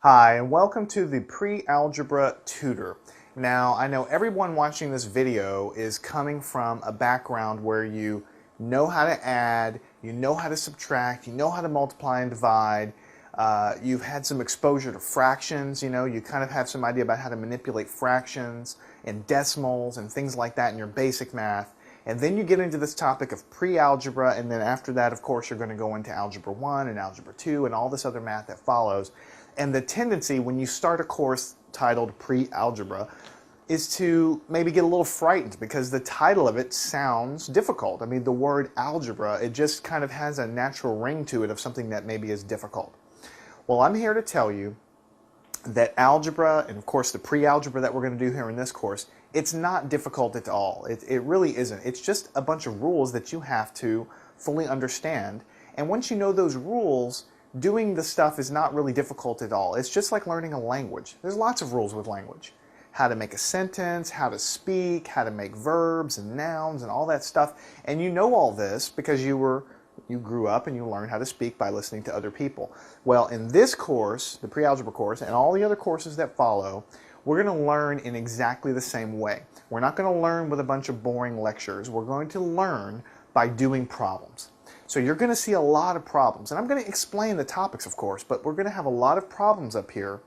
Hi, and welcome to the Pre-Algebra Tutor. Now, I know everyone watching this video is coming from a background where you know how to add, you know how to subtract, you know how to multiply and divide, you've had some exposure to fractions, you kind of have some idea about how to manipulate fractions and decimals and things like that in your basic math. And then you get into this topic of pre-algebra, and then after that, of course, you're going to go into Algebra 1 and Algebra 2 and all this other math that follows. And the tendency when you start a course titled Pre-Algebra is to maybe get a little frightened because the title of it sounds difficult. I mean, the word algebra, it just kind of has a natural ring to it of something that maybe is difficult. Well, I'm here to tell you that algebra, and of course the pre-algebra that we're going to do here in this course, it's not difficult at all. It really isn't. It's just a bunch of rules that you have to fully understand. And once you know those rules, doing the stuff is not really difficult at all. It's just like learning a language. There's lots of rules with language. How to make a sentence, how to speak, how to make verbs and nouns and all that stuff. And you know all this because you grew up and you learned how to speak by listening to other people. Well, in this course, the pre-algebra course, and all the other courses that follow, we're going to learn in exactly the same way. We're not going to learn with a bunch of boring lectures. We're going to learn by doing problems. So you're going to see a lot of problems. And I'm going to explain the topics, of course, but we're going to have a lot of problems up here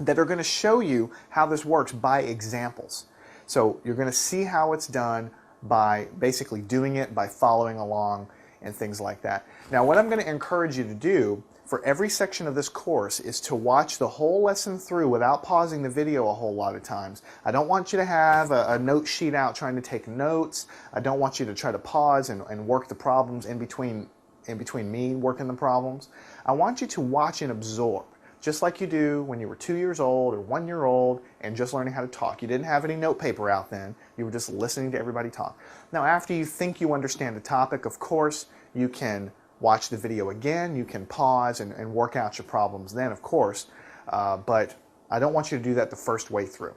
that are going to show you how this works by examples. So you're going to see how it's done by basically doing it, by following along, and things like that. Now, what I'm going to encourage you to do for every section of this course is to watch the whole lesson through without pausing the video a whole lot of times. I don't want you to have a note sheet out trying to take notes. I don't want you to try to pause and work the problems in between me working the problems. I want you to watch and absorb, just like you do when you were 2 years old or 1 year old and just learning how to talk. You didn't have any note paper out then. You were just listening to everybody talk. Now, after you think you understand the topic, of course, you can watch the video again, you can pause and work out your problems then, of course, but I don't want you to do that the first way through.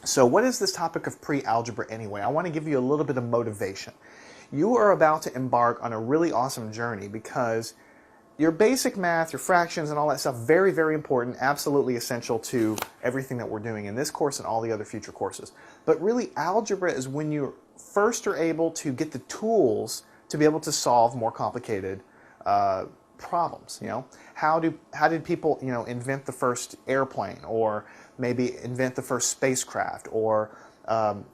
So what is this topic of pre-algebra anyway? I want to give you a little bit of motivation. You are about to embark on a really awesome journey because your basic math, your fractions and all that stuff, very, very important, absolutely essential to everything that we're doing in this course and all the other future courses. But really, algebra is when you first are able to get the tools to be able to solve more complicated problems. How did people invent the first airplane, or maybe invent the first spacecraft, or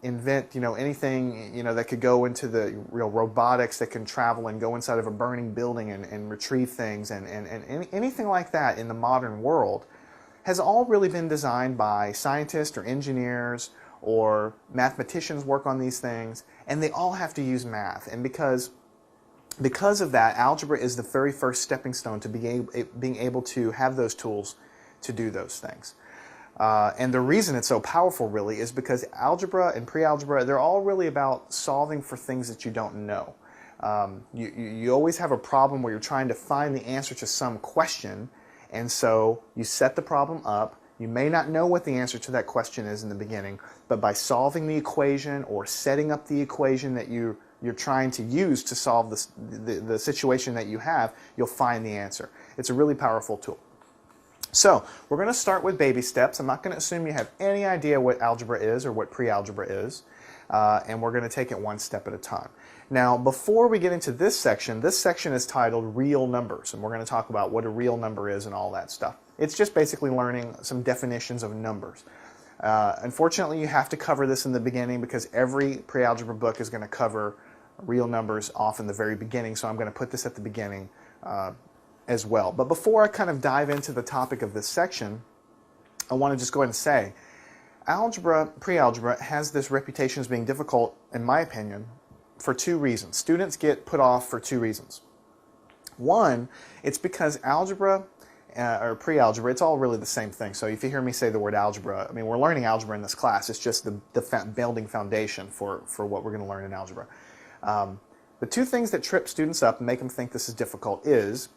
invent anything that could go into the robotics that can travel and go inside of a burning building and retrieve things, and anything like that in the modern world has all really been designed by scientists or engineers or mathematicians work on these things, and they all have to use math. And because of that, algebra is the very first stepping stone to being able to have those tools to do those things. And the reason it's so powerful really is because algebra and pre-algebra, they're all really about solving for things that you don't know. You always have a problem where you're trying to find the answer to some question, and so you set the problem up. You may not know what the answer to that question is in the beginning, but by solving the equation or setting up the equation that you're trying to use to solve the situation that you have, you'll find the answer. It's a really powerful tool. So we're going to start with baby steps. I'm not going to assume you have any idea what algebra is or what pre-algebra is, and we're going to take it one step at a time. Now, before we get into this section is titled Real Numbers, and we're going to talk about what a real number is and all that stuff. It's just basically learning some definitions of numbers. Unfortunately, you have to cover this in the beginning because every pre-algebra book is going to cover real numbers off in the very beginning, so I'm going to put this at the beginning as well. But before I kind of dive into the topic of this section, I want to just go ahead and say, pre-algebra has this reputation as being difficult, in my opinion, for two reasons. Students get put off for two reasons. One, it's because algebra or pre-algebra, it's all really the same thing. So if you hear me say the word algebra, I mean, we're learning algebra in this class. It's just the building foundation for what we're going to learn in algebra. The two things that trip students up and make them think this is difficult is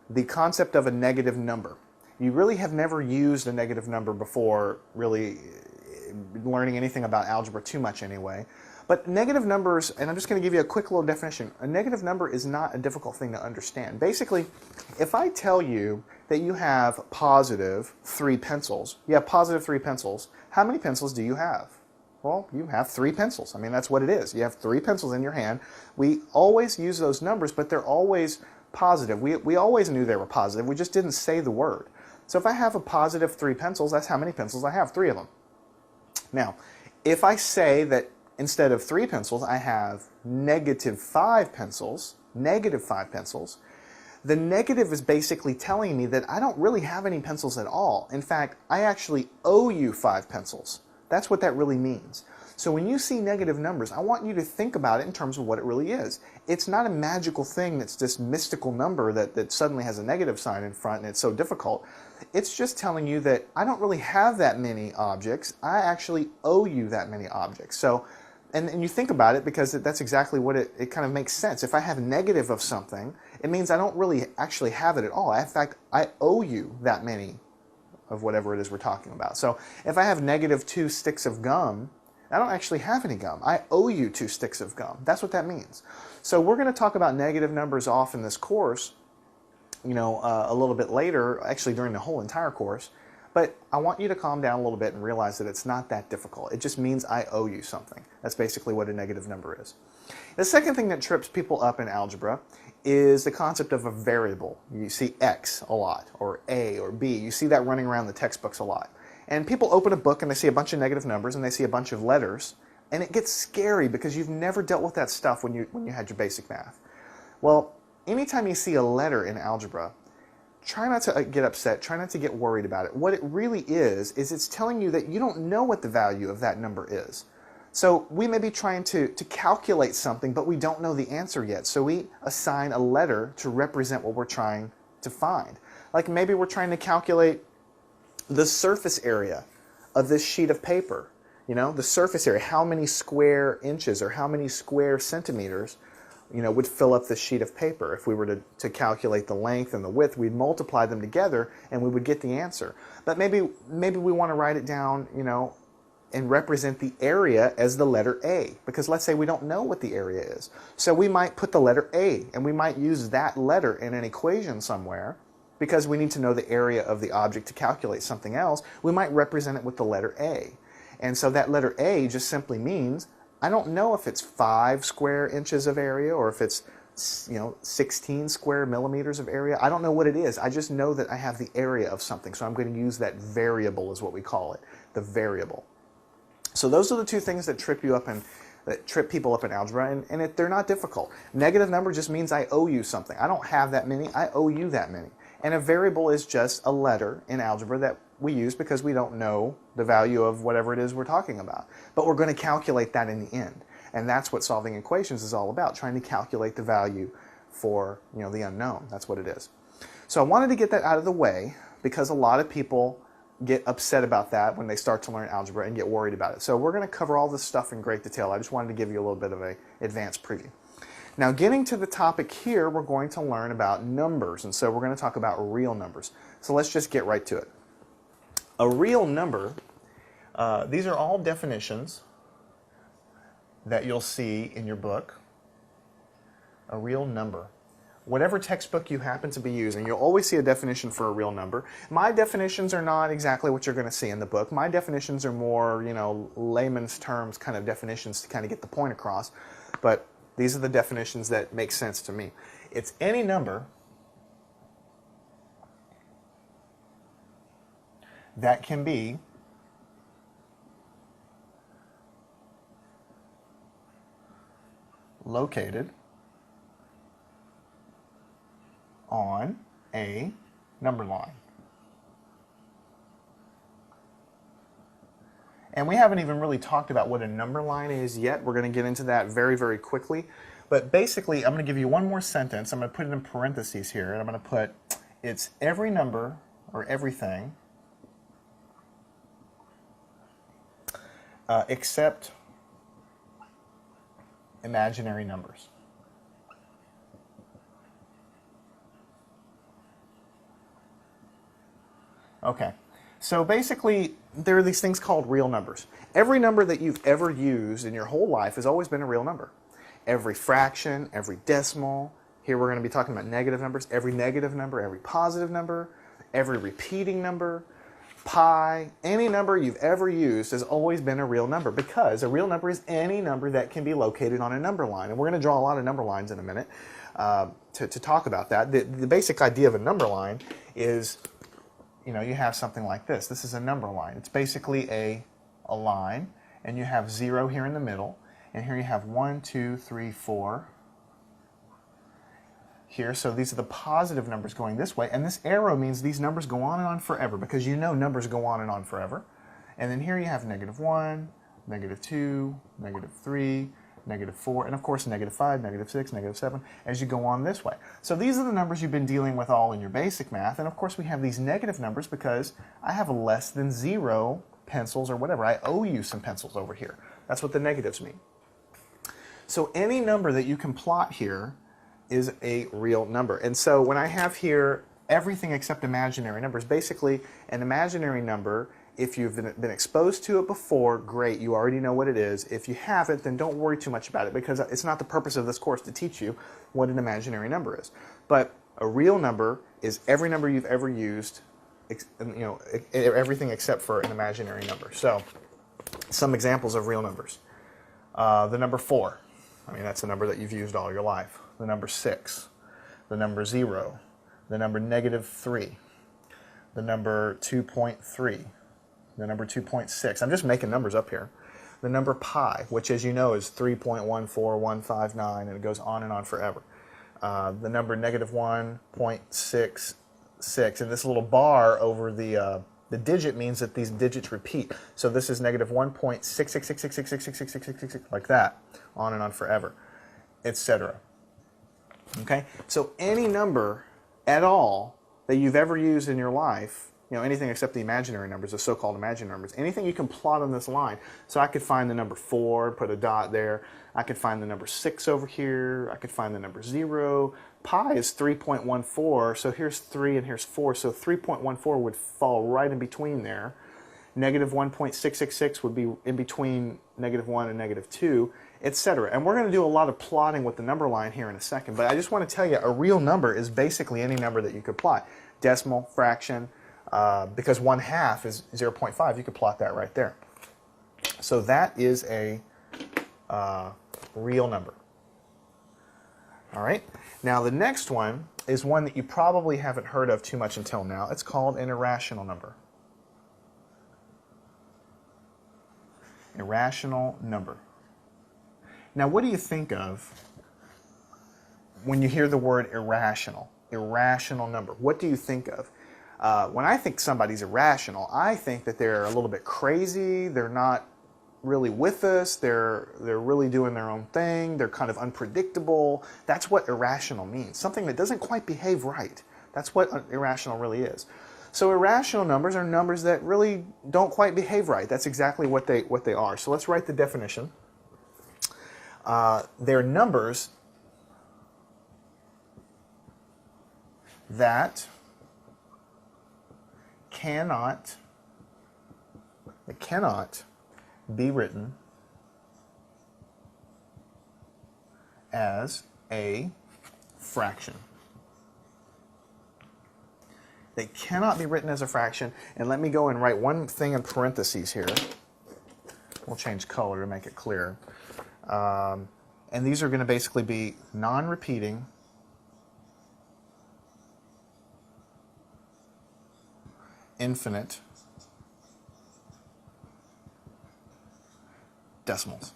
the concept of a negative number. You really have never used a negative number before, really learning anything about algebra too much anyway. But negative numbers, and I'm just going to give you a quick little definition, a negative number is not a difficult thing to understand. Basically, if I tell you that you have positive 3 pencils. You have positive 3 pencils. How many pencils do you have? Well, you have 3 pencils. I mean, that's what it is. You have 3 pencils in your hand. We always use those numbers, but they're always positive. We always knew they were positive. We just didn't say the word. So if I have a positive 3 pencils, that's how many pencils I have, 3 of them. Now, if I say that instead of 3 pencils, I have negative 5 pencils, the negative is basically telling me that I don't really have any pencils at all. In fact, I actually owe you 5 pencils. That's what that really means. So when you see negative numbers, I want you to think about it in terms of what it really is. It's not a magical thing that's this mystical number that suddenly has a negative sign in front and it's so difficult. It's just telling you that I don't really have that many objects. I actually owe you that many objects. So, and you think about it because that's exactly what it kind of makes sense. If I have negative of something, it means I don't really actually have it at all. In fact, I owe you that many of whatever it is we're talking about. So if I have negative 2 sticks of gum, I don't actually have any gum. I owe you 2 sticks of gum. That's what that means. So we're going to talk about negative numbers off in this course, a little bit later, actually during the whole entire course. But I want you to calm down a little bit and realize that it's not that difficult. It just means I owe you something. That's basically what a negative number is. The second thing that trips people up in algebra is the concept of a variable. You see X a lot, or A or B. You see that running around the textbooks a lot. And people open a book and they see a bunch of negative numbers and they see a bunch of letters, and it gets scary because you've never dealt with that stuff when you had your basic math. Well, anytime you see a letter in algebra, try not to get upset, try not to get worried about it. What it really is it's telling you that you don't know what the value of that number is. So we may be trying to calculate something, but we don't know the answer yet. So we assign a letter to represent what we're trying to find. Like maybe we're trying to calculate the surface area of this sheet of paper. The surface area, how many square inches or how many square centimeters would fill up this sheet of paper. If we were to calculate the length and the width, we'd multiply them together and we would get the answer. But maybe we want to write it down, and represent the area as the letter A, because let's say we don't know what the area is. So we might put the letter A, and we might use that letter in an equation somewhere, because we need to know the area of the object to calculate something else. We might represent it with the letter A. And so that letter A just simply means, I don't know if it's 5 square inches of area or if it's 16 square millimeters of area. I don't know what it is. I just know that I have the area of something. So I'm going to use that variable is what we call it, the variable. So those are the 2 things that trip people up in algebra, and they're not difficult. Negative number just means I owe you something. I don't have that many. I owe you that many. And a variable is just a letter in algebra that we use because we don't know the value of whatever it is we're talking about. But we're going to calculate that in the end. And that's what solving equations is all about, trying to calculate the value for the unknown. That's what it is. So I wanted to get that out of the way because a lot of people get upset about that when they start to learn algebra and get worried about it. So we're going to cover all this stuff in great detail. I just wanted to give you a little bit of an advanced preview. Now, getting to the topic here, we're going to learn about numbers, and so we're going to talk about real numbers. So let's just get right to it. A real number, these are all definitions that you'll see in your book. A real number. Whatever textbook you happen to be using, you'll always see a definition for a real number. My definitions are not exactly what you're going to see in the book. My definitions are more, layman's terms kind of definitions to kind of get the point across. But these are the definitions that make sense to me. It's any number that can be located on a number line. And we haven't even really talked about what a number line is yet. We're going to get into that very, very quickly. But basically, I'm going to give you one more sentence. I'm going to put it in parentheses here, and I'm going to put, it's every number or everything except imaginary numbers. Okay, so basically there are these things called real numbers. Every number that you've ever used in your whole life has always been a real number. Every fraction, every decimal, here we're going to be talking about negative numbers, every negative number, every positive number, every repeating number, pi, any number you've ever used has always been a real number, because a real number is any number that can be located on a number line. And we're going to draw a lot of number lines in a minute to talk about that. The basic idea of a number line is, you know, you have something like this. This is a number line. It's basically a line, and you have 0 here in the middle, and here you have 1, 2, 3, 4 here. So these are the positive numbers going this way, and this arrow means these numbers go on and on forever, because you know numbers go on and on forever. And then here you have -1, -2, -3, -4, and of course -5, -6, -7, as you go on this way. So these are the numbers you've been dealing with all in your basic math, and of course we have these negative numbers because I have less than 0 pencils or whatever. I owe you some pencils over here. That's what the negatives mean. So any number that you can plot here is a real number. And so when I have here everything except imaginary numbers, basically an imaginary number, if you've been exposed to it before, great, you already know what it is. If you haven't, then don't worry too much about it, because it's not the purpose of this course to teach you what an imaginary number is. But a real number is every number you've ever used, you know, everything except for an imaginary number. So some examples of real numbers. The number 4, I mean, that's a number that you've used all your life. The number 6, the number 0, the number -3, the number 2.3, the number 2.6. I'm just making numbers up here. The number pi, which as you know is 3.14159, and it goes on and on forever. The number -1.66, and this little bar over the digit means that these digits repeat. So this is -1.6666666666, like that, on and on forever, etc. Okay, so any number at all that you've ever used in your life, you know, anything except the imaginary numbers, the so-called imaginary numbers, anything you can plot on this line. So I could find the number 4, put a dot there. I could find the number 6 over here. I could find the number 0. Pi is 3.14, so here's 3 and here's 4, so 3.14 would fall right in between there. -1.666 would be in between -1 and -2, etc. And we're going to do a lot of plotting with the number line here in a second, but I just want to tell you a real number is basically any number that you could plot. Decimal, fraction, because 1/2 is 0.5, you could plot that right there. So that is a real number. All right, now the next one is one that you probably haven't heard of too much until now. It's called an irrational number. Irrational number. Now, what do you think of when you hear the word irrational? Irrational number. What do you think of? When I think somebody's irrational, I think that they're a little bit crazy. They're not really with us. They're really doing their own thing. They're kind of unpredictable. That's what irrational means. Something that doesn't quite behave right. That's what irrational really is. So irrational numbers are numbers that really don't quite behave right. That's exactly what they are. So let's write the definition. They're numbers that cannot be written as a fraction. They cannot be written as a fraction. And let me go and write one thing in parentheses here. We'll change color to make it clear. And these are going to basically be non-repeating infinite decimals.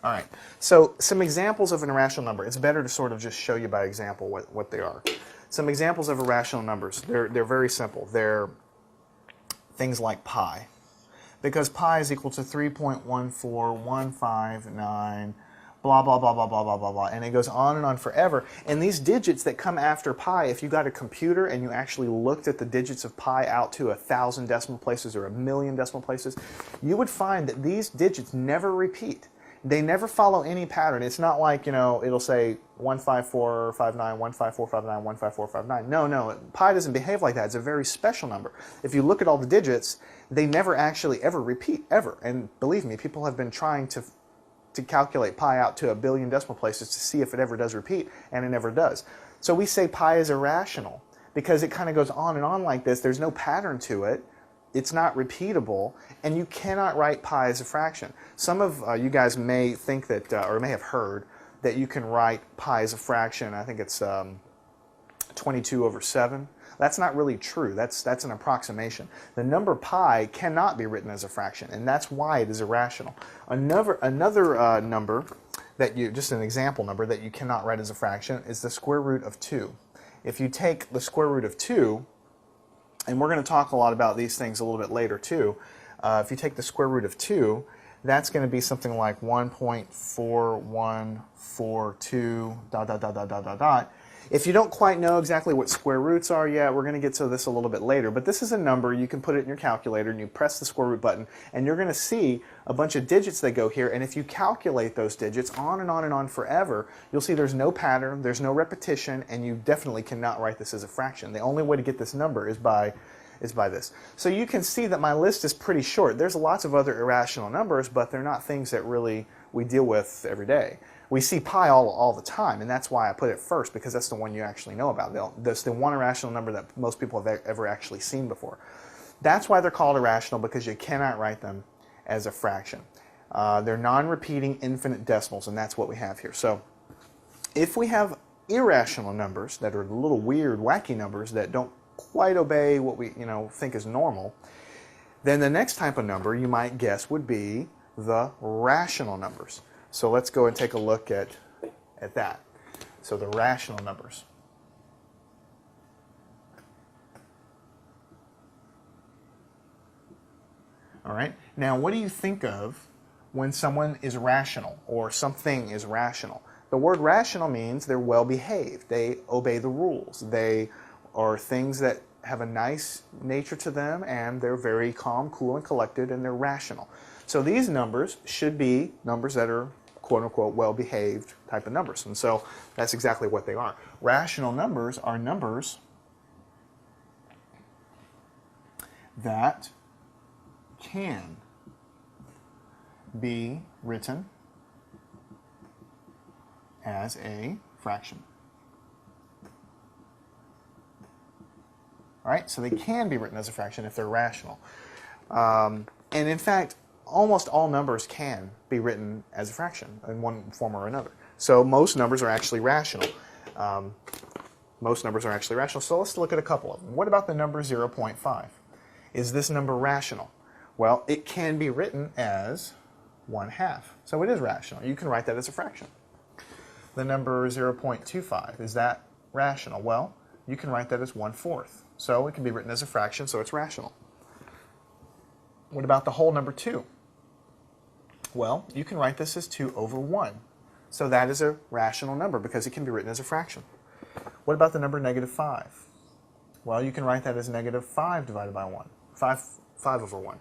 All right, so some examples of an irrational number. It's better to sort of just show you by example what they are. Some examples of irrational numbers. They're very simple. They're things like pi. Because pi is equal to 3.14159, blah, blah, blah, blah, blah, blah, blah, blah, and it goes on and on forever. And these digits that come after pi, if you got a computer and you actually looked at the digits of pi out to 1,000 decimal places or 1,000,000 decimal places, you would find that these digits never repeat. They never follow any pattern. It's not like, you know, it'll say 15459, 15459, 15459. No, pi doesn't behave like that. It's a very special number. If you look at all the digits, they never actually ever repeat, ever. And believe me, people have been trying to calculate pi out to 1,000,000,000 decimal places to see if it ever does repeat, and it never does. So we say pi is irrational because it kind of goes on and on like this. There's no pattern to it. It's not repeatable, and you cannot write pi as a fraction. Some of you guys may think that, or may have heard, that you can write pi as a fraction. I think it's 22 over 7. That's not really true. That's an approximation. The number pi cannot be written as a fraction, and that's why it is irrational. Another number that just an example number that you cannot write as a fraction is the square root of 2. If you take the square root of 2, and we're going to talk a lot about these things a little bit later too, if you take the square root of 2, that's going to be something like 1.4142 dot dot dot dot dot dot dot. If you don't quite know exactly what square roots are yet, we're going to get to this a little bit later, but this is a number. You can put it in your calculator and you press the square root button and you're going to see a bunch of digits that go here, and if you calculate those digits on and on and on forever, you'll see there's no pattern, there's no repetition, and you definitely cannot write this as a fraction. The only way to get this number is by this. So you can see that my list is pretty short. There's lots of other irrational numbers, but they're not things that really we deal with every day. We see pi all the time, and that's why I put it first, because that's the one you actually know about. That's the one irrational number that most people have ever actually seen before. That's why they're called irrational, because you cannot write them as a fraction. They're non-repeating infinite decimals, and that's what we have here. So if we have irrational numbers that are little weird, wacky numbers that don't quite obey what we think is normal, then the next type of number you might guess would be the rational numbers. So let's go and take a look at that. So the rational numbers. All right. Now, what do you think of when someone is rational or something is rational? The word rational means they're well behaved. They obey the rules. They are things that have a nice nature to them, and they're very calm, cool, and collected, and they're rational. So these numbers should be numbers that are quote-unquote well-behaved type of numbers. And so that's exactly what they are. Rational numbers are numbers that can be written as a fraction. All right, so they can be written as a fraction if they're rational. And in fact, almost all numbers can be written as a fraction in one form or another. So most numbers are actually rational. Most numbers are actually rational. So let's look at a couple of them. What about the number 0.5? Is this number rational? Well, it can be written as 1/2. So it is rational. You can write that as a fraction. The number 0.25, is that rational? Well, you can write that as 1/4. So it can be written as a fraction, so it's rational. What about the whole number 2? Well, you can write this as 2 over 1. So that is a rational number because it can be written as a fraction. What about the number -5? Well, you can write that as -5 divided by 1. 5 over 1.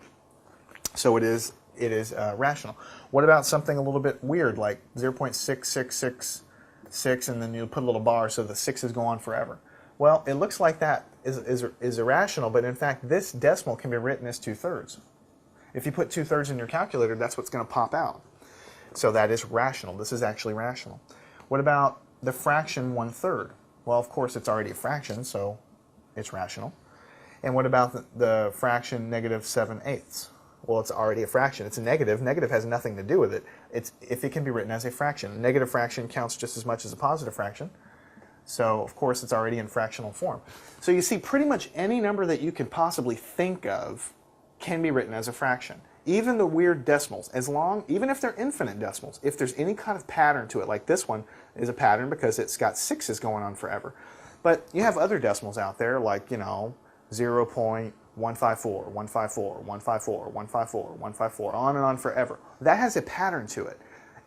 So it is rational. What about something a little bit weird like 0.6666 and then you put a little bar so the 6's go on forever? Well, it looks like that is irrational, but in fact this decimal can be written as 2/3. If you put 2/3 in your calculator, that's what's going to pop out. So that is rational. This is actually rational. What about the fraction 1/3? Well, of course, it's already a fraction, so it's rational. And what about the fraction -7/8? Well, it's already a fraction. It's a negative. Negative has nothing to do with it. If it can be written as a fraction. A negative fraction counts just as much as a positive fraction. So, of course, it's already in fractional form. So you see, pretty much any number that you could possibly think of can be written as a fraction. Even the weird decimals, even if they're infinite decimals, if there's any kind of pattern to it, like this one is a pattern because it's got 6's going on forever. But you have other decimals out there like, 0.154, 154, 154, 154, 154, on and on forever. That has a pattern to it.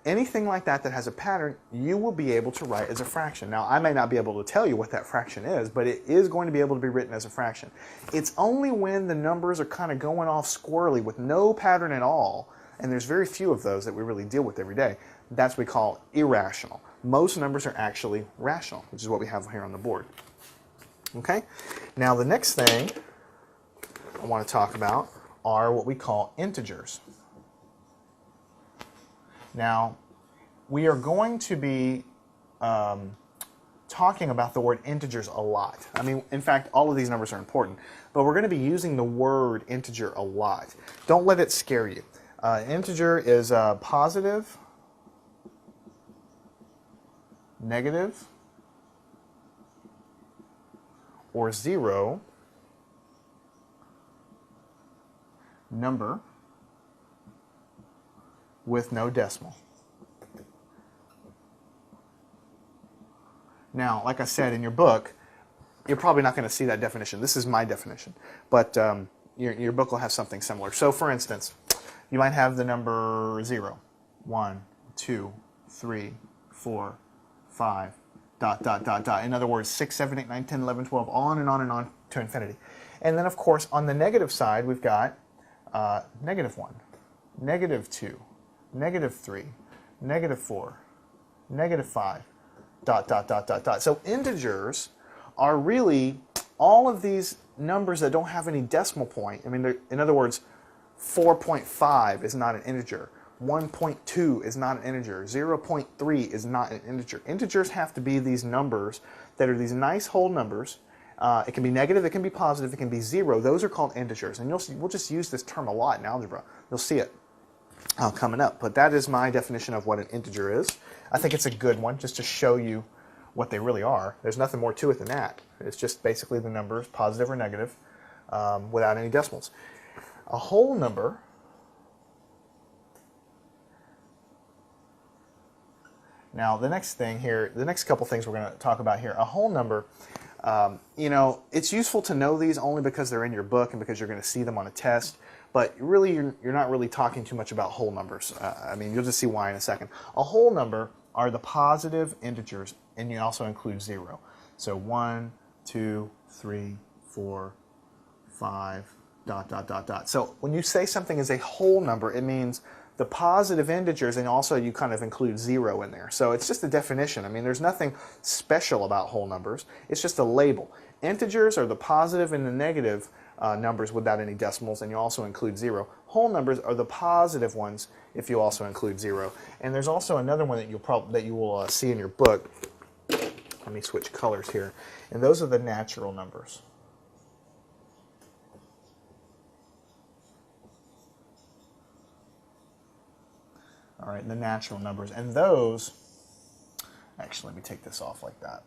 Anything like that has a pattern, you will be able to write as a fraction. Now, I may not be able to tell you what that fraction is, but it is going to be able to be written as a fraction. It's only when the numbers are kind of going off squirrely with no pattern at all, and there's very few of those that we really deal with every day, that's what we call irrational. Most numbers are actually rational, which is what we have here on the board. Okay? Now, the next thing I want to talk about are what we call integers. Now, we are going to be talking about the word integers a lot. I mean, in fact, all of these numbers are important, but we're going to be using the word integer a lot. Don't let it scare you. Integer is positive, negative, or 0 number with no decimal. Now, like I said, in your book, you're probably not going to see that definition. This is my definition, but your book will have something similar. So, for instance, you might have the number 0, 1, 2, 3, 4, 5, dot, dot, dot, dot. In other words, 6, 7, 8, 9, 10, 11, 12, on and on and on to infinity. And then, of course, on the negative side, we've got negative 1, negative 2, negative 3, negative 4, negative 5, dot, dot, dot, dot, dot. So integers are really all of these numbers that don't have any decimal point. I mean, in other words, 4.5 is not an integer. 1.2 is not an integer. 0.3 is not an integer. Integers have to be these numbers that are these nice whole numbers. It can be negative, it can be positive, it can be 0. Those are called integers. And we'll just use this term a lot in algebra. You'll see it coming up. But that is my definition of what an integer is. I think it's a good one just to show you what they really are. There's nothing more to it than that. It's just basically the numbers, positive or negative, without any decimals. A whole number now, the next thing here, the next couple things we're going to talk about here, a whole number, you know, it's useful to know these only because they're in your book and because you're going to see them on a test, but really you're not really talking too much about whole numbers. I mean, you'll just see why in a second. A whole number are the positive integers, and you also include 0. So 1, 2, 3, 4, 5, dot, dot, dot, dot. So when you say something is a whole number, it means the positive integers, and also you kind of include 0 in there. So it's just a definition. I mean, there's nothing special about whole numbers. It's just a label. Integers are the positive and the negative numbers without any decimals, and you also include 0. Whole numbers are the positive ones if you also include 0. And there's also another one that you will see in your book. Let me switch colors here. And those are the natural numbers. All right, the natural numbers. And those, actually, let me take this off like that.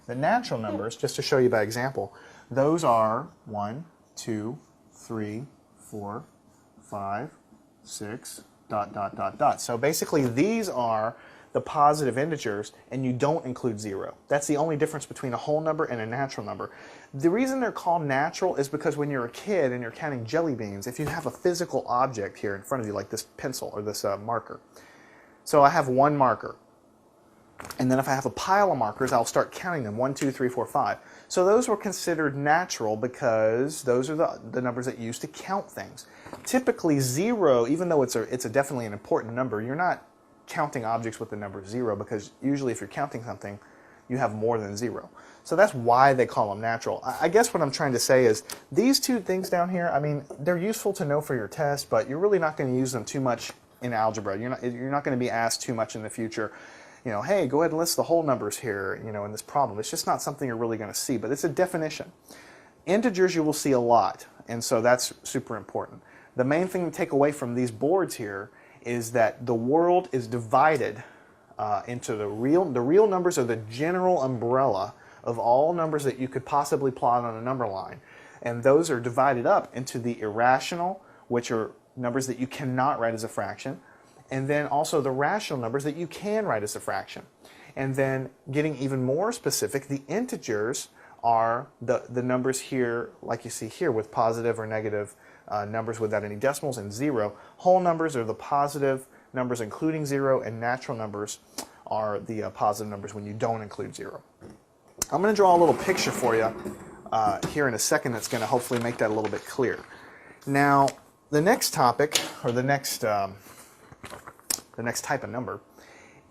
The natural numbers, just to show you by example, those are 1, 2, 3, 4, 5, 6, dot, dot, dot, dot. So basically, these are the positive integers, and you don't include 0. That's the only difference between a whole number and a natural number. The reason they're called natural is because when you're a kid and you're counting jelly beans, if you have a physical object here in front of you, like this pencil or this marker. So I have one marker. And then if I have a pile of markers, I'll start counting them. 1, 2, 3, 4, 5. So those were considered natural because those are the numbers that you use to count things. Typically 0, even though it's definitely an important number, you're not counting objects with the number 0, because usually if you're counting something, you have more than 0. So that's why they call them natural. I guess what I'm trying to say is these two things down here, I mean, they're useful to know for your test, but you're really not going to use them too much in algebra. You're not going to be asked too much in the future. You know, hey, go ahead and list the whole numbers here, you know, in this problem. It's just not something you're really going to see, but it's a definition. Integers you will see a lot, and so that's super important. The main thing to take away from these boards here is that the world is divided into the real numbers are the general umbrella of all numbers that you could possibly plot on a number line. And those are divided up into the irrational, which are numbers that you cannot write as a fraction, and then also the rational numbers that you can write as a fraction. And then getting even more specific, the integers are the numbers here, like you see here, with positive or negative numbers without any decimals, and 0. Whole numbers are the positive numbers including 0, and natural numbers are the positive numbers when you don't include 0. I'm going to draw a little picture for you here in a second that's going to hopefully make that a little bit clear. Now, the next topic, or the next type of number,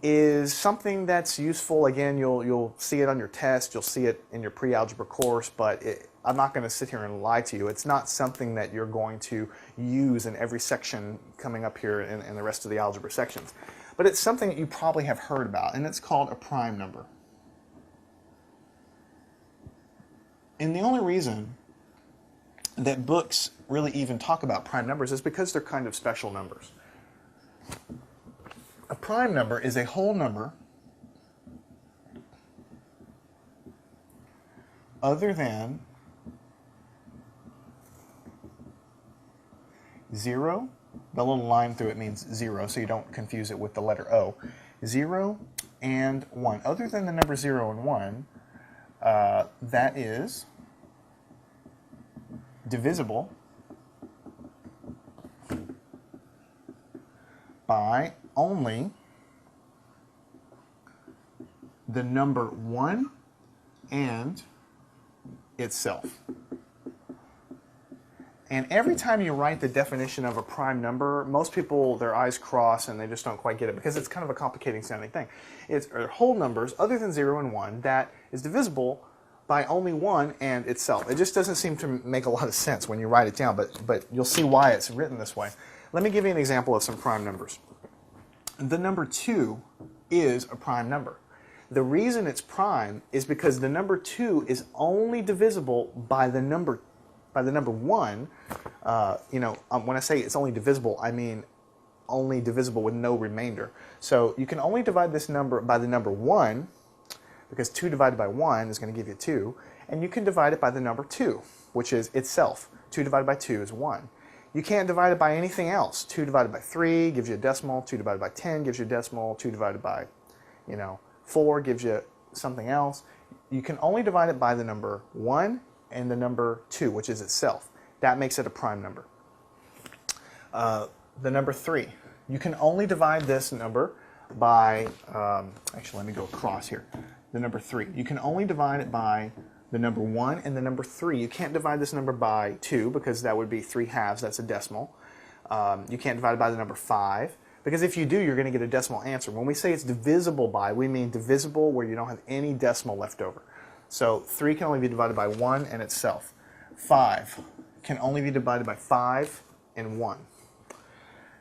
is something that's useful. Again, you'll see it on your test, you'll see it in your pre-algebra course, but I'm not going to sit here and lie to you. It's not something that you're going to use in every section coming up here in the rest of the algebra sections. But it's something that you probably have heard about, and it's called a prime number. And the only reason that books really even talk about prime numbers is because they're kind of special numbers. A prime number is a whole number other than 0. The little line through it means 0, so you don't confuse it with the letter O. 0 and 1. Other than the number 0 and 1, that is divisible by only the number 1 and itself. And every time you write the definition of a prime number, most people, their eyes cross and they just don't quite get it because it's kind of a complicating sounding thing. It's whole numbers other than 0 and 1 that is divisible by only 1 and itself. It just doesn't seem to make a lot of sense when you write it down, but you'll see why it's written this way. Let me give you an example of some prime numbers. The number 2 is a prime number. The reason it's prime is because the number 2 is only divisible by the number 1. When I say it's only divisible, I mean only divisible with no remainder. So you can only divide this number by the number 1, because 2 divided by 1 is going to give you 2, and you can divide it by the number 2, which is itself. 2 divided by 2 is 1. You can't divide it by anything else. 2 divided by 3 gives you a decimal, 2 divided by 10 gives you a decimal, 2 divided by 4 gives you something else. You can only divide it by the number 1 and the number 2, which is itself. That makes it a prime number. The number 3. You can only divide this number by, actually let me go across here. The number 3. You can only divide it by the number 1 and the number 3. You can't divide this number by 2 because that would be 3 halves, that's a decimal. You can't divide it by the number 5 because if you do, you're going to get a decimal answer. When we say it's divisible by, we mean divisible where you don't have any decimal left over. So 3 can only be divided by 1 and itself. 5 can only be divided by 5 and 1.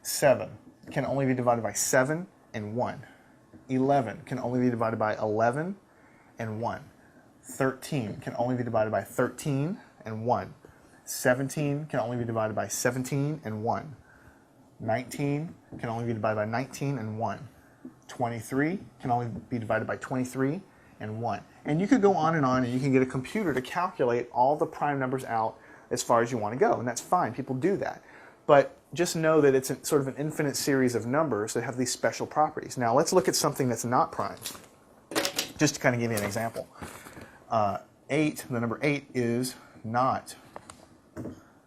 7 can only be divided by 7 and 1. 11 can only be divided by 11 and 1. 13 can only be divided by 13 and 1. 17 can only be divided by 17 and 1. 19 can only be divided by 19 and 1. 23 can only be divided by 23 and 1. And you could go on, and you can get a computer to calculate all the prime numbers out as far as you want to go, and that's fine. People do that. But just know that it's sort of an infinite series of numbers that have these special properties. Now let's look at something that's not prime, just to kind of give you an example. 8, the number 8 is not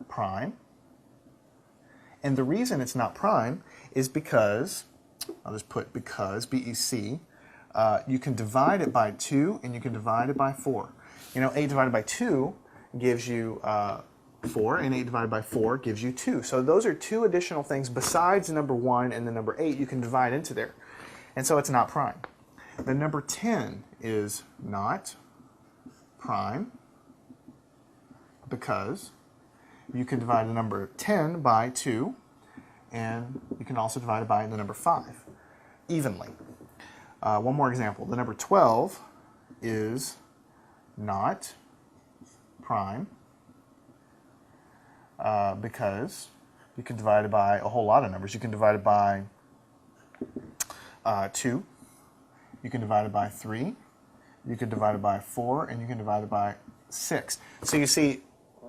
prime. And the reason it's not prime is because, I'll just put because, B-E-C, you can divide it by 2 and you can divide it by 4. 8 divided by 2 gives you 4, and 8 divided by 4 gives you 2. So those are 2 additional things besides the number 1 and the number 8 you can divide into there. And so it's not prime. The number 10 is not prime because you can divide the number 10 by 2, and you can also divide it by the number 5 evenly. One more example. The number 12 is not prime because you can divide it by a whole lot of numbers. You can divide it by 2, you can divide it by 3, you can divide it by 4, and you can divide it by 6. So you see,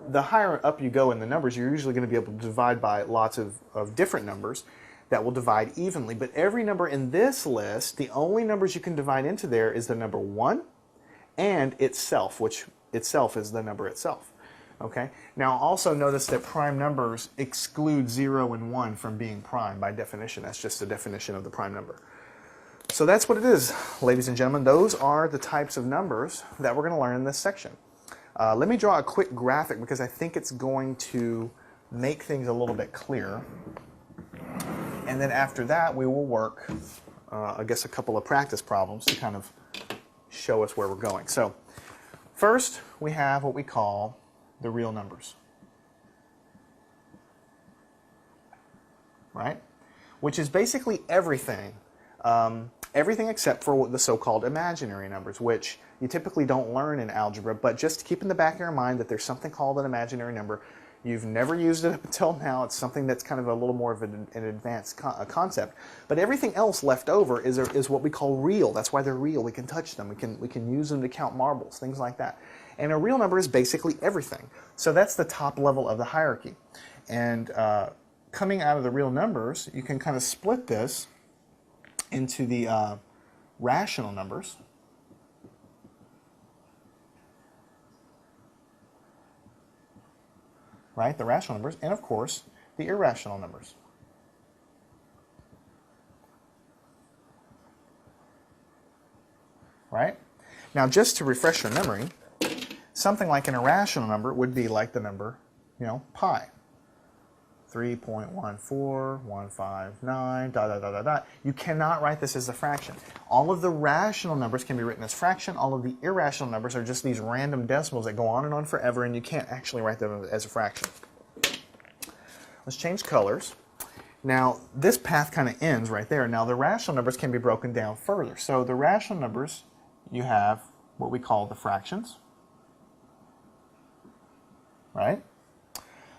the higher up you go in the numbers, you're usually going to be able to divide by lots of different numbers that will divide evenly. But every number in this list, the only numbers you can divide into there is the number 1 and itself, which itself is the number itself. Okay. Now also notice that prime numbers exclude 0 and 1 from being prime by definition. That's just the definition of the prime number. So that's what it is, ladies and gentlemen. Those are the types of numbers that we're going to learn in this section. Let me draw a quick graphic because I think it's going to make things a little bit clearer. And then after that, we will work, I guess, a couple of practice problems to kind of show us where we're going. So first, we have what we call the real numbers, right? Which is basically everything, everything except for the so-called imaginary numbers, which you typically don't learn in algebra, but just keep in the back of your mind that there's something called an imaginary number. You've never used it up until now. It's something that's kind of a little more of an advanced concept. But everything else left over is what we call real. That's why they're real. We can touch them. We can use them to count marbles, things like that. And a real number is basically everything. So that's the top level of the hierarchy. And coming out of the real numbers, you can kind of split this into the rational numbers. Right, the rational numbers, and of course, the irrational numbers. Right? Now, just to refresh your memory, something like an irrational number would be like the number, pi. 3.14159, dot, dot, dot, dot, dot. You cannot write this as a fraction. All of the rational numbers can be written as fraction. All of the irrational numbers are just these random decimals that go on and on forever, and you can't actually write them as a fraction. Let's change colors. Now, this path kind of ends right there. Now, the rational numbers can be broken down further. So the rational numbers, you have what we call the fractions, right?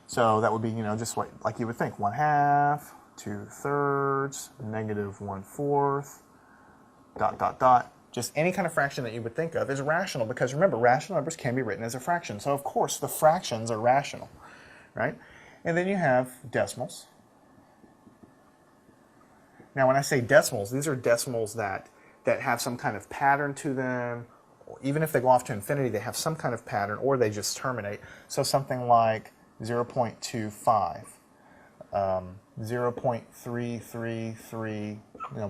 So that would be, just like you would think, 1/2, 2/3, -1/4, dot, dot, dot. Just any kind of fraction that you would think of is rational, because remember, rational numbers can be written as a fraction. So of course, the fractions are rational, right? And then you have decimals. Now, when I say decimals, these are decimals that have some kind of pattern to them. Even if they go off to infinity, they have some kind of pattern, or they just terminate. So something like 0.25, 0.333,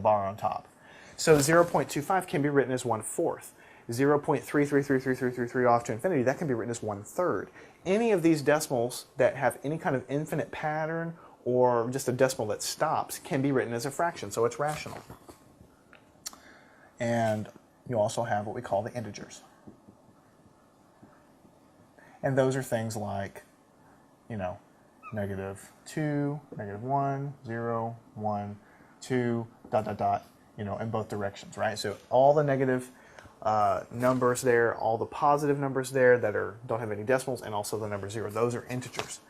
bar on top. So 0.25 can be written as 1/4. 0.3333333 off to infinity, that can be written as 1/3. Any of these decimals that have any kind of infinite pattern or just a decimal that stops can be written as a fraction, so it's rational. And you also have what we call the integers. And those are things like -2, -1, 0, 1, 2, dot, dot, dot, in both directions, right? So all the negative numbers there, all the positive numbers there that don't have any decimals, and also the number 0, those are integers,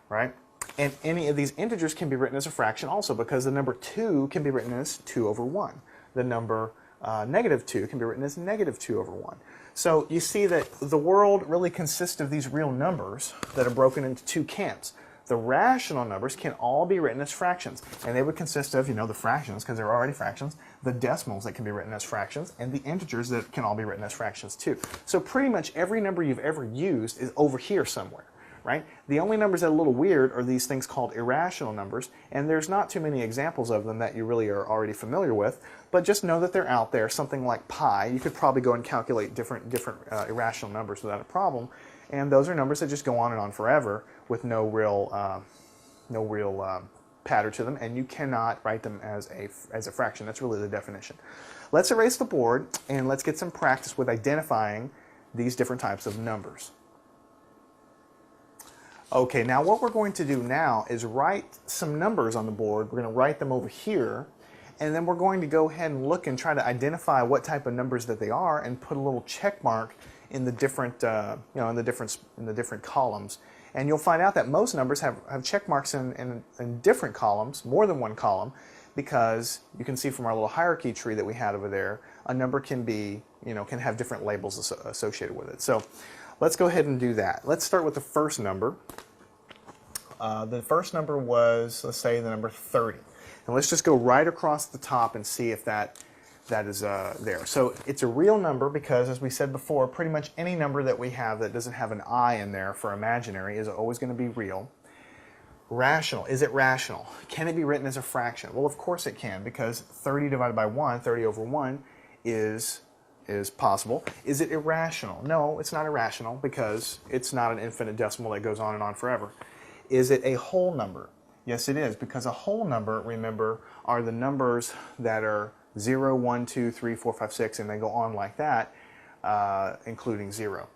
right? And any of these integers can be written as a fraction also, because the number 2 can be written as 2/1. The number -2 can be written as -2/1. So you see that the world really consists of these real numbers that are broken into two camps. The rational numbers can all be written as fractions, and they would consist of, the fractions, because they're already fractions, the decimals that can be written as fractions, and the integers that can all be written as fractions too. So pretty much every number you've ever used is over here somewhere, right? The only numbers that are a little weird are these things called irrational numbers, and there's not too many examples of them that you really are already familiar with, but just know that they're out there. Something like pi, you could probably go and calculate different irrational numbers without a problem, and those are numbers that just go on and on forever with no real pattern to them, and you cannot write them as a fraction. That's really the definition. Let's erase the board, and let's get some practice with identifying these different types of numbers. Okay, now what we're going to do now is write some numbers on the board. We're going to write them over here, and then we're going to go ahead and look and try to identify what type of numbers that they are, and put a little check mark in the different, in the different columns. And you'll find out that most numbers have check marks in different columns, more than one column, because you can see from our little hierarchy tree that we had over there, a number can be, can have different labels associated with it. So let's go ahead and do that. Let's start with the first number. The first number was, let's say, the number 30. And let's just go right across the top and see if that is there. So it's a real number because, as we said before, pretty much any number that we have that doesn't have an I in there for imaginary is always going to be real. Rational. Is it rational? Can it be written as a fraction? Well, of course it can, because 30 divided by 1, 30/1, is possible. Is it irrational? No, it's not irrational, because it's not an infinite decimal that goes on and on forever. Is it a whole number? Yes, it is, because a whole number, remember, are the numbers that are 0, 1, 2, 3, 4, 5, 6, and they go on like that, including 0.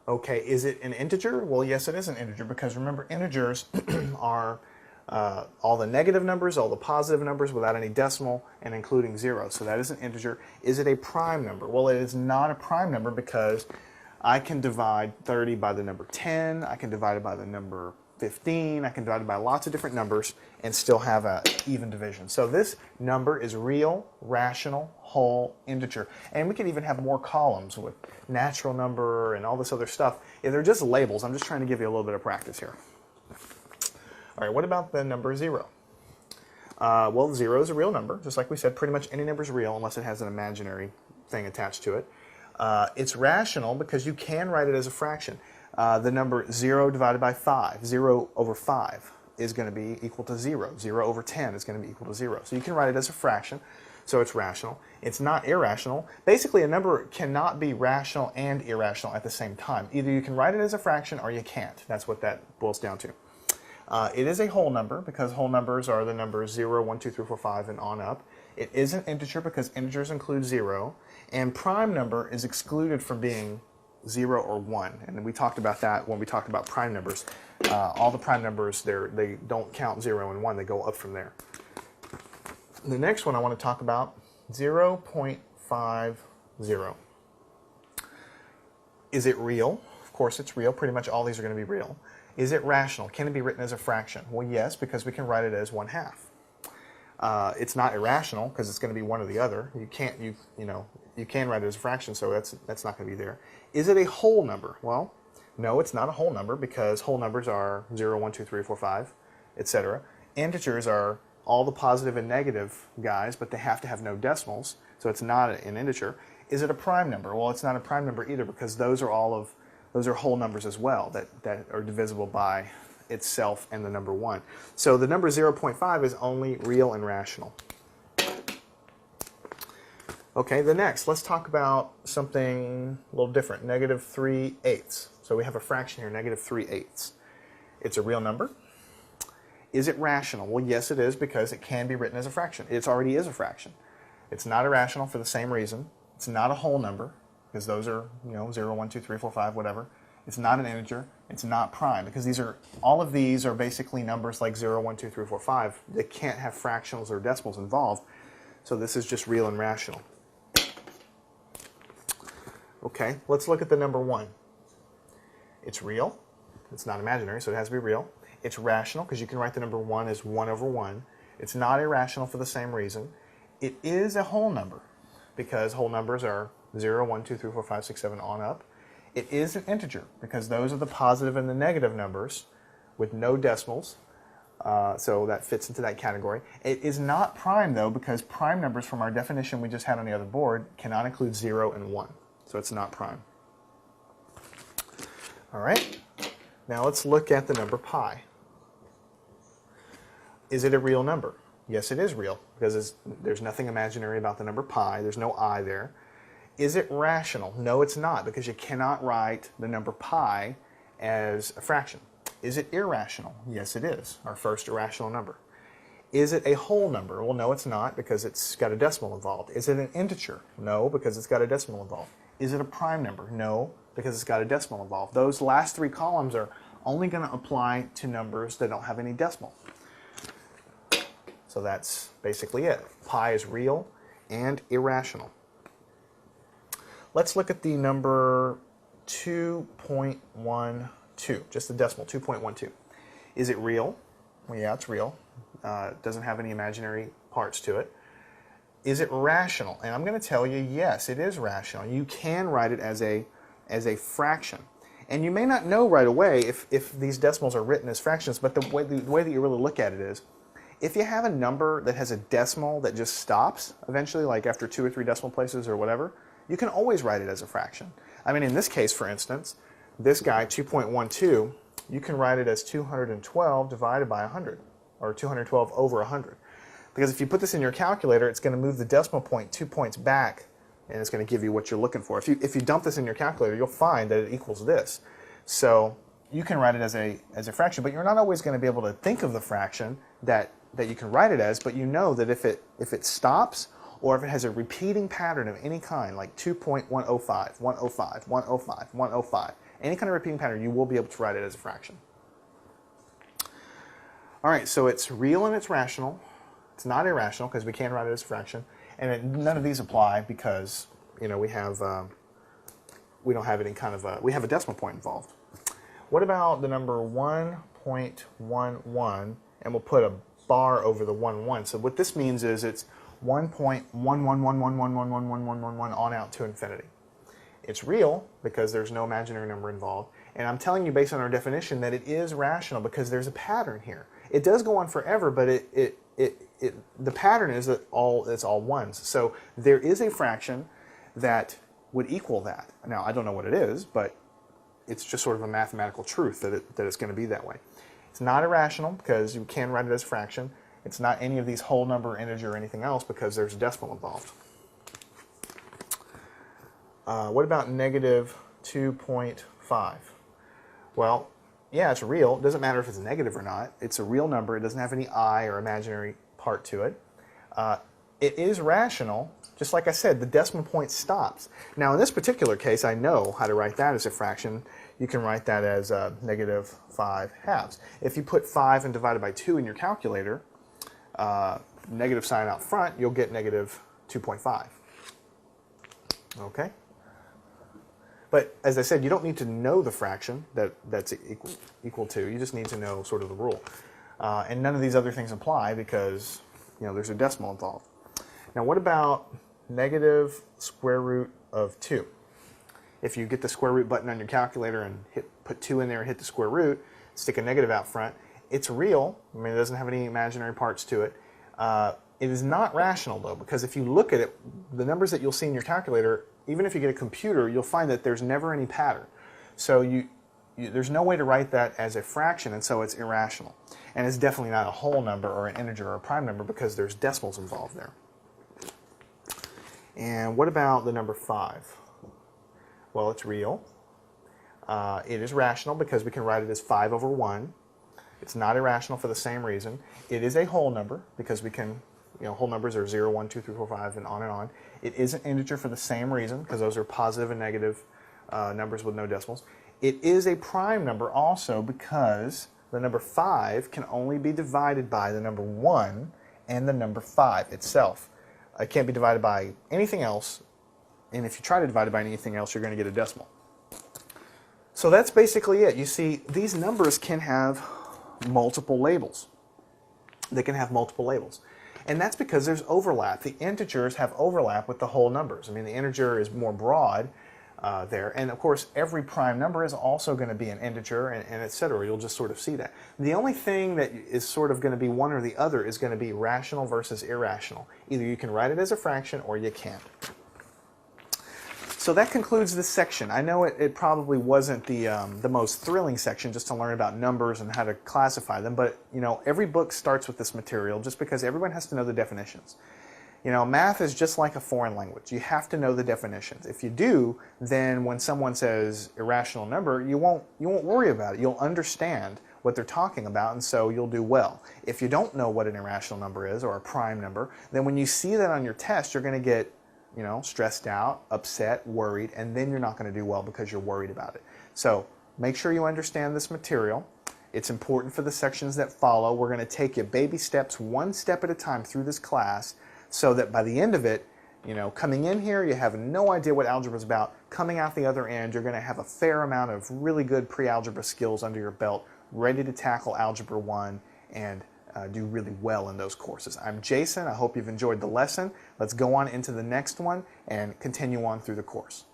Okay, is it an integer? Well, yes, it is an integer, because remember, integers are all the negative numbers, all the positive numbers without any decimal, and including 0. So that is an integer. Is it a prime number? Well, it is not a prime number because I can divide 30 by the number 10, I can divide it by the number 15, I can divide it by lots of different numbers and still have an even division. So this number is real, rational, whole, integer. And we can even have more columns with natural number and all this other stuff. If they're just labels, I'm just trying to give you a little bit of practice here. All right, what about the number 0? Well, 0 is a real number. Just like we said, pretty much any number is real unless it has an imaginary thing attached to it. It's rational because you can write it as a fraction. The number 0 divided by 5, 0 over 5 is going to be equal to 0. 0 over 10 is going to be equal to 0. So you can write it as a fraction, so it's rational. It's not irrational. Basically, a number cannot be rational and irrational at the same time. Either you can write it as a fraction or you can't. That's what that boils down to. It is a whole number because whole numbers are the numbers 0, 1, 2, 3, 4, 5, and on up. It is an integer because integers include 0. And prime number is excluded from being 0 or 1. And we talked about that when we talked about prime numbers. All the prime numbers, they don't count 0 and 1. They go up from there. The next one I want to talk about, 0.50. Is it real? Of course it's real. Pretty much all these are going to be real. Is it rational? Can it be written as a fraction? Well, yes, because we can write it as 1/2. It's not irrational because it's going to be one or the other. You can write it as a fraction, so that's not going to be there. Is it a whole number? Well, no, it's not a whole number because whole numbers are 0, 1, 2, 3, 4, 5, etc. Integers are all the positive and negative guys, but they have to have no decimals, so it's not an integer. Is it a prime number? Well, it's not a prime number either because those are whole numbers as well that are divisible by itself and the number 1. So the number 0.5 is only real and rational. Okay, the next, let's talk about something a little different, -3/8. So we have a fraction here, -3/8. It's a real number. Is it rational? Well, yes it is because it can be written as a fraction. It already is a fraction. It's not irrational for the same reason. It's not a whole number because those are 0, 1, 2, 3, 4, 5, whatever. It's not an integer. It's not prime because all of these are basically numbers like 0, 1, 2, 3, 4, 5. They can't have fractionals or decimals involved. So this is just real and rational. Okay, let's look at the number 1. It's real. It's not imaginary, so it has to be real. It's rational because you can write the number 1 as 1 over 1. It's not irrational for the same reason. It is a whole number because whole numbers are 0, 1, 2, 3, 4, 5, 6, 7 on up. It is an integer because those are the positive and the negative numbers with no decimals. So that fits into that category. It is not prime though because prime numbers from our definition we just had on the other board cannot include 0 and 1. So it's not prime. All right, now let's look at the number pi. Is it a real number? Yes, it is real because there's nothing imaginary about the number pi. There's no I there. Is it rational? No, it's not because you cannot write the number pi as a fraction. Is it irrational? Yes, it is, our first irrational number. Is it a whole number? Well, no, it's not because it's got a decimal involved. Is it an integer? No, because it's got a decimal involved. Is it a prime number? No, because it's got a decimal involved. Those last 3 columns are only going to apply to numbers that don't have any decimal. So that's basically it. Pi is real and irrational. Let's look at the number 2.12, just the decimal, 2.12. Is it real? Well, yeah, it's real. It doesn't have any imaginary parts to it. Is it rational? And I'm going to tell you, yes, it is rational. You can write it as a fraction. And you may not know right away if these decimals are written as fractions, but the way that you really look at it is, if you have a number that has a decimal that just stops eventually, like after 2 or 3 decimal places or whatever, you can always write it as a fraction. I mean, in this case, for instance, this guy, 2.12, you can write it as 212 divided by 100, or 212 over 100. Because if you put this in your calculator, it's going to move the decimal point 2 points back, and it's going to give you what you're looking for. If you dump this in your calculator, you'll find that it equals this. So you can write it as a fraction, but you're not always going to be able to think of the fraction that you can write it as, but you know that if it stops, or if it has a repeating pattern of any kind, like 2.105, 105, 105, 105, any kind of repeating pattern, you will be able to write it as a fraction. All right, so it's real and it's rational. It's not irrational because we can write it as a fraction. And none of these apply because, we don't have any kind of we have a decimal point involved. What about the number 1.11, and we'll put a bar over the 1, So what this means is it's 1.11111111111 on out to infinity. It's real because there's no imaginary number involved, and I'm telling you based on our definition that it is rational because there's a pattern here. It does go on forever, but the pattern is that it's all ones. So there is a fraction that would equal that. Now I don't know what it is, but it's just sort of a mathematical truth that it's going to be that way. It's not irrational because you can write it as a fraction. It's not any of these whole number, integer, or anything else because there's a decimal involved. What about negative 2.5? Well, yeah, it's real. It doesn't matter if it's negative or not. It's a real number. It doesn't have any I or imaginary part to it. It is rational. Just like I said, the decimal point stops. Now, in this particular case, I know how to write that as a fraction. You can write that as negative 5/2. If you put 5 and divide it by 2 in your calculator, negative sign out front, you'll get negative 2.5. Okay? But as I said, you don't need to know the fraction that's equal to. You just need to know sort of the rule. And none of these other things apply because there's a decimal involved. Now what about negative square root of 2? If you get the square root button on your calculator and put 2 in there and hit the square root, stick a negative out front, it's real. I mean, it doesn't have any imaginary parts to it. It is not rational, though, because if you look at it, the numbers that you'll see in your calculator, even if you get a computer, you'll find that there's never any pattern. So there's no way to write that as a fraction, and so it's irrational. And it's definitely not a whole number or an integer or a prime number because there's decimals involved there. And what about the number 5? Well, it's real. It is rational because we can write it as 5 over 1. It's not irrational for the same reason. It is a whole number because we can, whole numbers are 0, 1, 2, 3, 4, 5, and on and on. It is an integer for the same reason because those are positive and negative numbers with no decimals. It is a prime number also because the number 5 can only be divided by the number 1 and the number 5 itself. It can't be divided by anything else, and if you try to divide it by anything else, you're going to get a decimal. So that's basically it. You see, these numbers can have multiple labels. They can have multiple labels. And that's because there's overlap. The integers have overlap with the whole numbers. I mean, the integer is more broad there. And of course, every prime number is also going to be an integer, and et cetera. You'll just sort of see that. The only thing that is sort of going to be one or the other is going to be rational versus irrational. Either you can write it as a fraction or you can't. So that concludes this section. I know it probably wasn't the most thrilling section just to learn about numbers and how to classify them, but every book starts with this material just because everyone has to know the definitions. Math is just like a foreign language. You have to know the definitions. If you do, then when someone says irrational number, you won't worry about it. You'll understand what they're talking about, and so you'll do well. If you don't know what an irrational number is or a prime number, then when you see that on your test, you're going to get stressed out, upset, worried, and then you're not going to do well because you're worried about it. So make sure you understand this material. It's important for the sections that follow. We're going to take you baby steps, one step at a time through this class so that by the end of it, coming in here, you have no idea what algebra is about. Coming out the other end, you're going to have a fair amount of really good pre-algebra skills under your belt, ready to tackle Algebra 1 and do really well in those courses. I'm Jason. I hope you've enjoyed the lesson. Let's go on into the next one and continue on through the course.